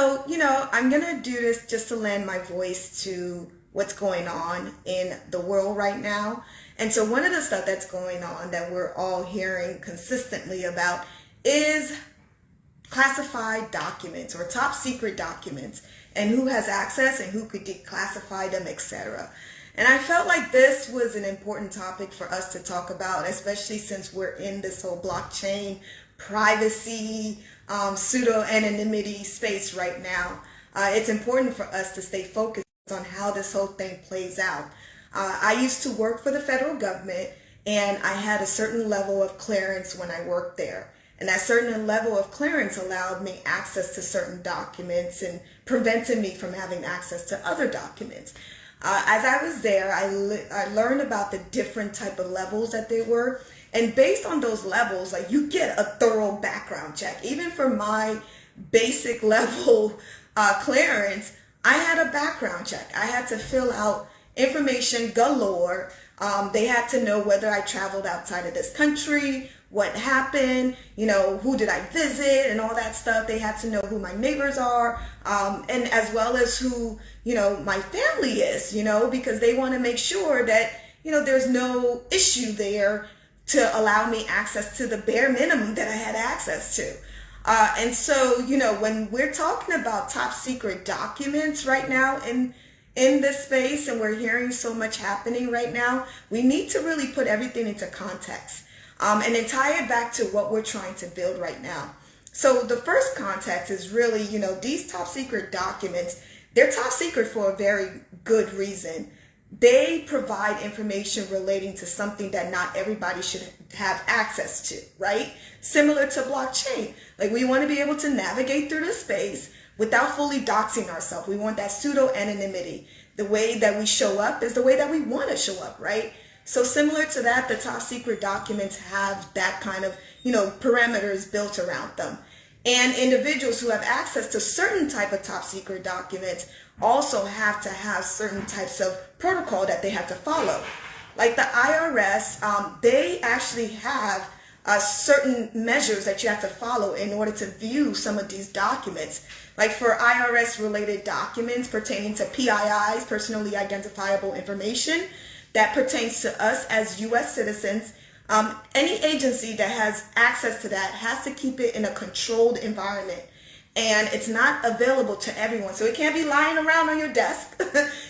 So, I'm going to do this just to lend my voice to what's going on in the world right now. And so one of the stuff that's going on that we're all hearing consistently about is classified documents or top secret documents, and who has access and who could declassify them, etc. And I felt like this was an important topic for us to talk about, especially since we're in this whole blockchain privacy, pseudo-anonymity space right now. It's important for us to stay focused on how this whole thing plays out. I used to work for the federal government, and I had a certain level of clearance when I worked there. And that certain level of clearance allowed me access to certain documents and prevented me from having access to other documents. As I was there, I learned about the different type of levels that they were. And based on those levels, like, you get a thorough background check. Even for my basic level clearance, I had a background check. I had to fill out information galore. They had to know whether I traveled outside of this country, what happened, who did I visit and all that stuff. They had to know who my neighbors are, and as well as who, my family is, because they want to make sure that, there's no issue there to allow me access to the bare minimum that I had access to. And so, when we're talking about top secret documents right now in this space, and we're hearing so much happening right now, we need to really put everything into context. And then tie it back to what we're trying to build right now. So the first context is really, these top secret documents, they're top secret for a very good reason. They provide information relating to something that not everybody should have access to, right? Similar to blockchain. Like, we want to be able to navigate through the space without fully doxing ourselves. We want that pseudo-anonymity. The way that we show up is the way that we want to show up, right? So similar to that, the top secret documents have that kind of, parameters built around them. And individuals who have access to certain type of top secret documents also have to have certain types of protocol that they have to follow. Like the IRS, they actually have certain measures that you have to follow in order to view some of these documents. Like for IRS related documents pertaining to PIIs, personally identifiable information, that pertains to us as U.S. citizens. Any agency that has access to that has to keep it in a controlled environment, and it's not available to everyone. So it can't be lying around on your desk.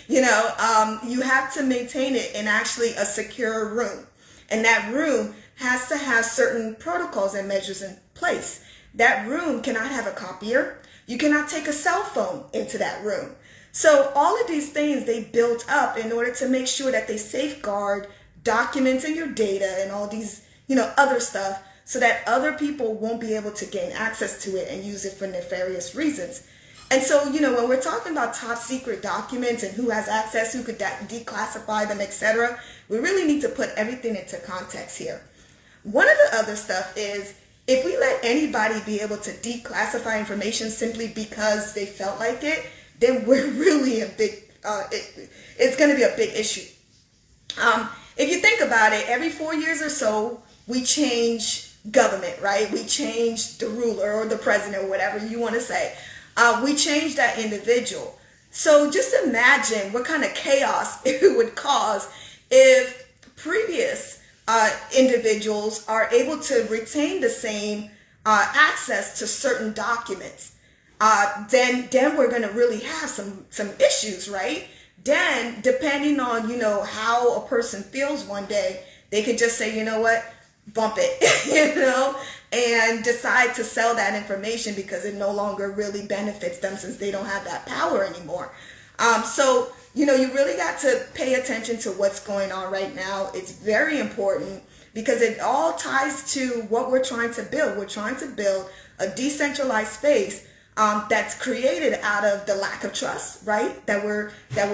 You have to maintain it in actually a secure room, and that room has to have certain protocols and measures in place. That room cannot have a copier. You cannot take a cell phone into that room. So all of these things they built up in order to make sure that they safeguard documents and your data and all these, other stuff, so that other people won't be able to gain access to it and use it for nefarious reasons. And so, when we're talking about top secret documents and who has access, who could declassify them, etc., we really need to put everything into context here. One of the other stuff is, if we let anybody be able to declassify information simply because they felt like it, then we're really it's going to be a big issue. If you think about it, every 4 years or so, we change government, right? We change the ruler or the president or whatever you want to say. We change that individual. So just imagine what kind of chaos it would cause if previous individuals are able to retain the same access to certain documents. Then we're going to really have some issues, right? Then, depending on, how a person feels one day, they could just say, bump it, and decide to sell that information because it no longer really benefits them since they don't have that power anymore. So, you really got to pay attention to what's going on right now. It's very important because it all ties to what we're trying to build. We're trying to build a decentralized space that's created out of the lack of trust, right? That we're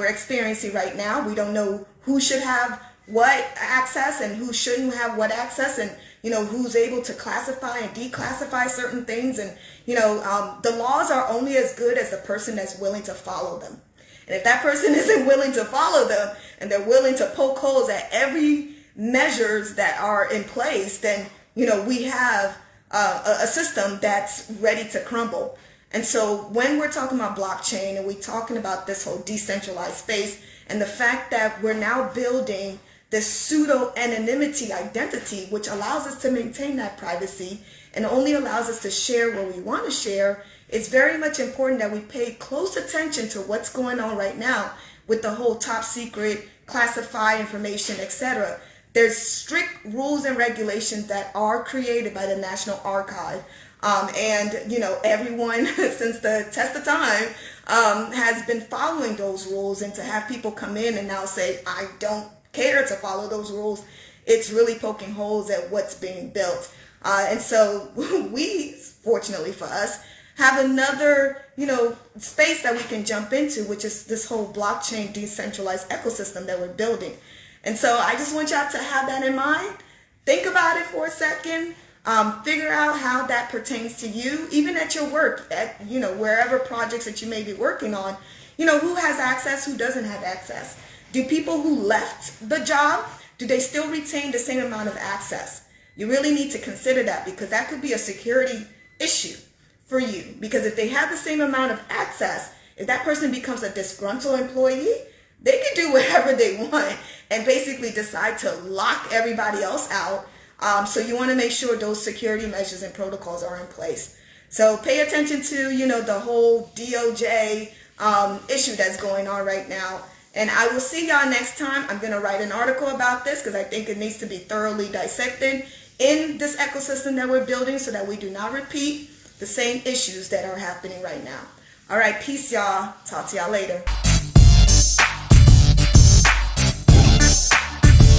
experiencing right now. We don't know who should have what access and who shouldn't have what access, and who's able to classify and declassify certain things. And the laws are only as good as the person that's willing to follow them. And if that person isn't willing to follow them and they're willing to poke holes at every measures that are in place, then we have a system that's ready to crumble. And so when we're talking about blockchain and we're talking about this whole decentralized space and the fact that we're now building this pseudo anonymity identity, which allows us to maintain that privacy and only allows us to share what we want to share, it's very much important that we pay close attention to what's going on right now with the whole top secret, classified information, etc. There's strict rules and regulations that are created by the National Archive. And, you know, everyone since the test of time has been following those rules. And to have people come in and now say, I don't care to follow those rules, it's really poking holes at what's being built. And so we, fortunately for us, have another, you know, space that we can jump into, which is this whole blockchain decentralized ecosystem that we're building. And so I just want y'all to have that in mind. Think about it for a second. Figure out how that pertains to you, even at your work, at, you know, wherever projects that you may be working on. You know, who has access, who doesn't have access? Do people who left the job, do they still retain the same amount of access? You really need to consider that, because that could be a security issue for you. Because if they have the same amount of access, if that person becomes a disgruntled employee, they can do whatever they want and basically decide to lock everybody else out. So you want to make sure those security measures and protocols are in place. So pay attention to, you know, the whole DOJ issue that's going on right now. And I will see y'all next time. I'm going to write an article about this because I think it needs to be thoroughly dissected in this ecosystem that we're building so that we do not repeat the same issues that are happening right now. All right, peace, y'all. Talk to y'all later.